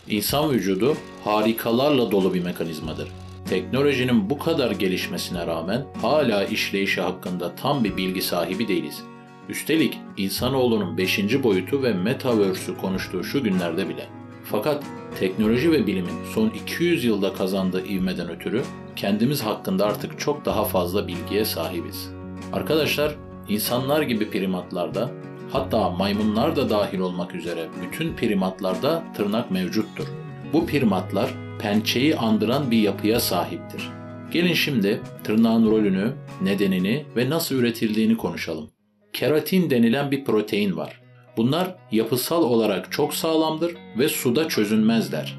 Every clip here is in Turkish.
İnsan vücudu harikalarla dolu bir mekanizmadır. Teknolojinin bu kadar gelişmesine rağmen hala işleyişi hakkında tam bir bilgi sahibi değiliz. Üstelik insanoğlunun 5. boyutu ve metaverse'ü konuştuğu şu günlerde bile. Fakat teknoloji ve bilimin son 200 yılda kazandığı ivmeden ötürü kendimiz hakkında artık çok daha fazla bilgiye sahibiz. Arkadaşlar, insanlar gibi primatlarda, hatta maymunlar da dahil olmak üzere bütün primatlarda tırnak mevcuttur. Bu primatlar pençeyi andıran bir yapıya sahiptir. Gelin şimdi tırnağın rolünü, nedenini ve nasıl üretildiğini konuşalım. Keratin denilen bir protein var. Bunlar yapısal olarak çok sağlamdır ve suda çözünmezler.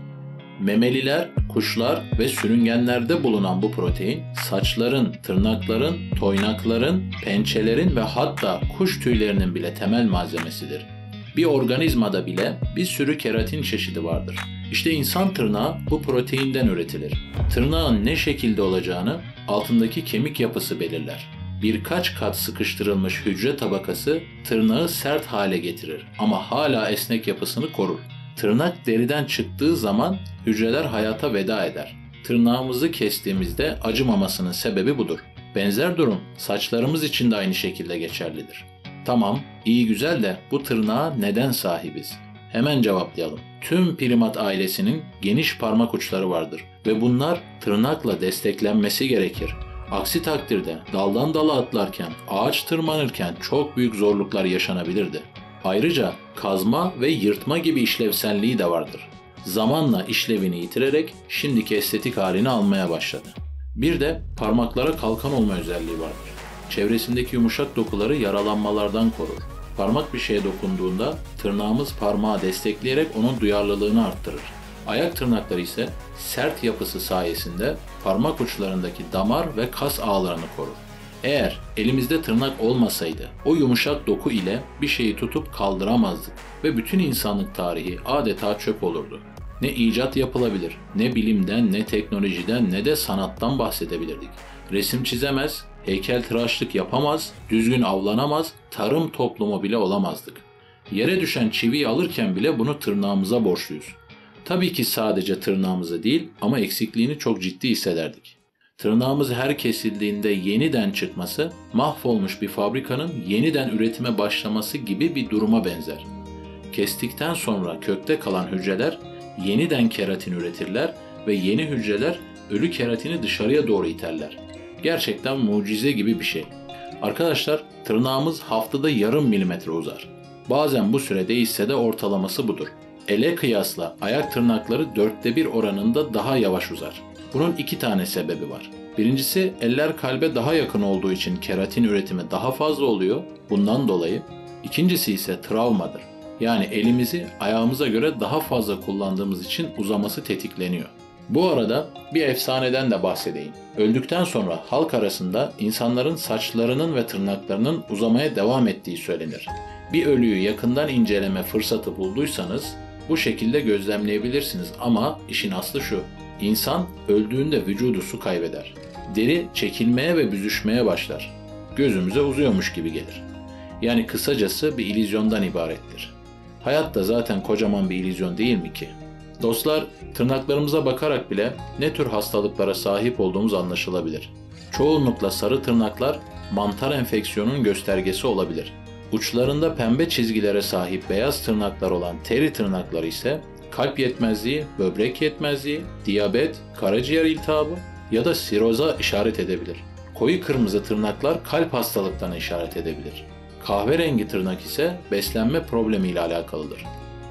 Memeliler, kuşlar ve sürüngenlerde bulunan bu protein, saçların, tırnakların, toynakların, pençelerin ve hatta kuş tüylerinin bile temel malzemesidir. Bir organizmada bile bir sürü keratin çeşidi vardır. İşte insan tırnağı bu proteinden üretilir. Tırnağın ne şekilde olacağını altındaki kemik yapısı belirler. Birkaç kat sıkıştırılmış hücre tabakası tırnağı sert hale getirir ama hala esnek yapısını korur. Tırnak deriden çıktığı zaman hücreler hayata veda eder. Tırnağımızı kestiğimizde acımamasının sebebi budur. Benzer durum saçlarımız için de aynı şekilde geçerlidir. Tamam, iyi güzel de bu tırnağa neden sahibiz? Hemen cevaplayalım. Tüm primat ailesinin geniş parmak uçları vardır ve bunlar tırnakla desteklenmesi gerekir. Aksi takdirde daldan dala atlarken, ağaç tırmanırken çok büyük zorluklar yaşanabilirdi. Ayrıca kazma ve yırtma gibi işlevselliği de vardır. Zamanla işlevini yitirerek şimdiki estetik halini almaya başladı. Bir de parmaklara kalkan olma özelliği vardır. Çevresindeki yumuşak dokuları yaralanmalardan korur. Parmak bir şeye dokunduğunda tırnağımız parmağı destekleyerek onun duyarlılığını arttırır. Ayak tırnakları ise sert yapısı sayesinde parmak uçlarındaki damar ve kas ağlarını korur. Eğer elimizde tırnak olmasaydı o yumuşak doku ile bir şeyi tutup kaldıramazdık ve bütün insanlık tarihi adeta çöp olurdu. Ne icat yapılabilir, ne bilimden, ne teknolojiden, ne de sanattan bahsedebilirdik. Resim çizemez, heykeltıraşlık yapamaz, düzgün avlanamaz, tarım toplumu bile olamazdık. Yere düşen çiviyi alırken bile bunu tırnağımıza borçluyuz. Tabii ki sadece tırnağımıza değil ama eksikliğini çok ciddi hissederdik. Tırnağımız her kesildiğinde yeniden çıkması, mahvolmuş bir fabrikanın yeniden üretime başlaması gibi bir duruma benzer. Kestikten sonra kökte kalan hücreler yeniden keratin üretirler ve yeni hücreler ölü keratini dışarıya doğru iterler. Gerçekten mucize gibi bir şey. Arkadaşlar, tırnağımız haftada yarım milimetre uzar. Bazen bu süre değişse de ortalaması budur. Ele kıyasla ayak tırnakları 1/4 oranında daha yavaş uzar. Bunun 2 tane sebebi var. Birincisi, eller kalbe daha yakın olduğu için keratin üretimi daha fazla oluyor. Bundan dolayı. İkincisi ise travmadır. Yani elimizi ayağımıza göre daha fazla kullandığımız için uzaması tetikleniyor. Bu arada bir efsaneden de bahsedeyim. Öldükten sonra halk arasında insanların saçlarının ve tırnaklarının uzamaya devam ettiği söylenir. Bir ölüyü yakından inceleme fırsatı bulduysanız bu şekilde gözlemleyebilirsiniz ama işin aslı şu. İnsan öldüğünde vücudu su kaybeder. Deri çekilmeye ve büzüşmeye başlar. Gözümüze uzuyormuş gibi gelir. Yani kısacası bir illüzyondan ibarettir. Hayat da zaten kocaman bir illüzyon değil mi ki? Dostlar, tırnaklarımıza bakarak bile ne tür hastalıklara sahip olduğumuz anlaşılabilir. Çoğunlukla sarı tırnaklar mantar enfeksiyonunun göstergesi olabilir. Uçlarında pembe çizgilere sahip beyaz tırnaklar olan teri tırnakları ise kalp yetmezliği, böbrek yetmezliği, diyabet, karaciğer iltihabı ya da siroza işaret edebilir. Koyu kırmızı tırnaklar kalp hastalıklarına işaret edebilir. Kahverengi tırnak ise beslenme problemiyle alakalıdır.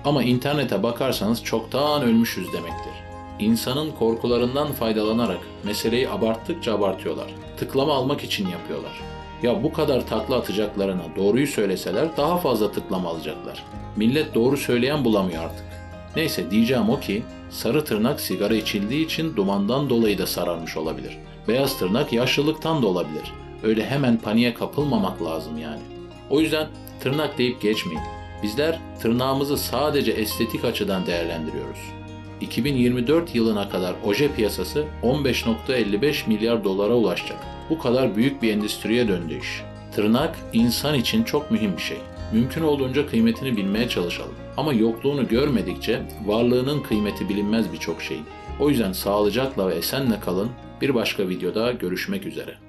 Ama internete bakarsanız çoktan ölmüşüz demektir. İnsanın korkularından faydalanarak meseleyi abarttıkça abartıyorlar. Tıklama almak için yapıyorlar. Ya bu kadar takla atacaklarına doğruyu söyleseler daha fazla tıklama alacaklar. Millet doğru söyleyen bulamıyor artık. Neyse, diyeceğim o ki sarı tırnak sigara içildiği için dumandan dolayı da sararmış olabilir. Beyaz tırnak yaşlılıktan da olabilir. Öyle hemen paniğe kapılmamak lazım yani. O yüzden tırnak deyip geçmeyin. Bizler tırnağımızı sadece estetik açıdan değerlendiriyoruz. 2024 yılına kadar oje piyasası 15,55 milyar dolara ulaşacak. Bu kadar büyük bir endüstriye döndü iş. Tırnak insan için çok mühim bir şey. Mümkün olduğunca kıymetini bilmeye çalışalım. Ama yokluğunu görmedikçe varlığının kıymeti bilinmez birçok şeyin. O yüzden sağlıcakla ve esenle kalın. Bir başka videoda görüşmek üzere.